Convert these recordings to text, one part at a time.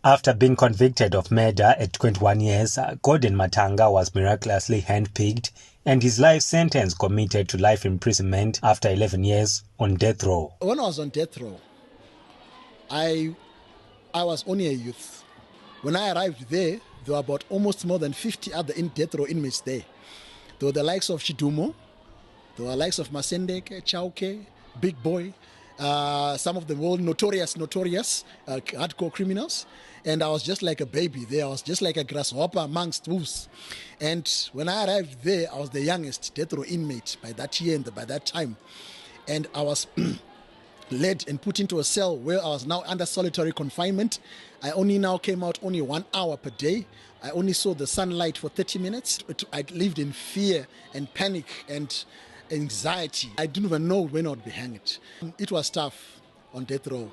After being convicted of murder at 21 years, Gordon Matanga was miraculously handpicked and his life sentence commuted to life imprisonment after 11 years on death row. When I was on death row, I was only a youth. When I arrived there were about almost more than 50 other death row inmates there. There were the likes of Chidhumo, there were the likes of Masendeke, Chauke, Bigboy, some of the world notorious hardcore criminals. And I was just like a baby there. I was just like a grasshopper amongst wolves. And when I arrived there, I was the youngest death row inmate by that year and by that time. And I was led and put into a cell where I was now under solitary confinement. I only now came out only 1 hour per day. I only saw the sunlight for 30 minutes. I lived in fear and panic and anxiety. I didn't even know when I would be hanged. It was tough on death row.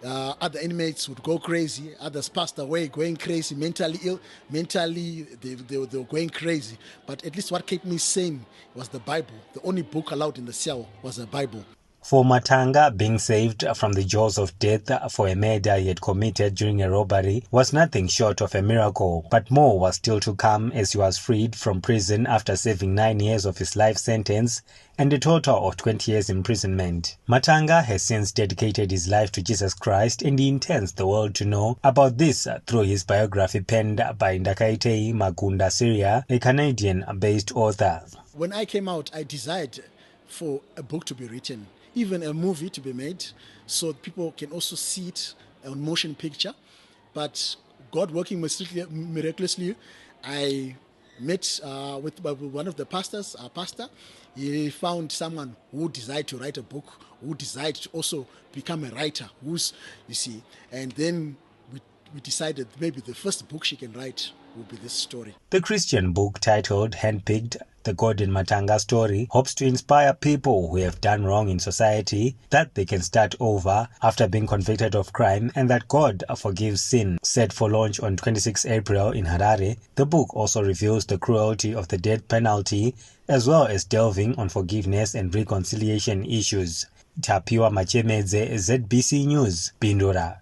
Other inmates would go crazy. Others passed away going crazy, mentally ill. Mentally, they were going crazy. But at least what kept me sane was the Bible. The only book allowed in the cell was the Bible. For Matanga, being saved from the jaws of death for a murder he had committed during a robbery was nothing short of a miracle, but more was still to come as he was freed from prison after serving 9 years of his life sentence and a total of 20 years imprisonment. Matanga has since dedicated his life to Jesus Christ, and he intends the world to know about this through his biography penned by Ndakaitei Magunda Syria, a Canadian-based author. When I came out, I desired for a book to be written, even a movie to be made, so people can also see it on motion picture. But God working miraculously, I met with one of the pastors, our pastor. He found someone who desired to write a book, who desired to also become a writer, and then we decided maybe the first book she can write will be this story. The Christian book titled Handpicked, The Gordon Matanga Story, hopes to inspire people who have done wrong in society that they can start over after being convicted of crime and that God forgives sin. Set for launch on 26 April in Harare, the book also reveals the cruelty of the death penalty as well as delving on forgiveness and reconciliation issues. Tapiwa Machemedze, ZBC News, Bindura.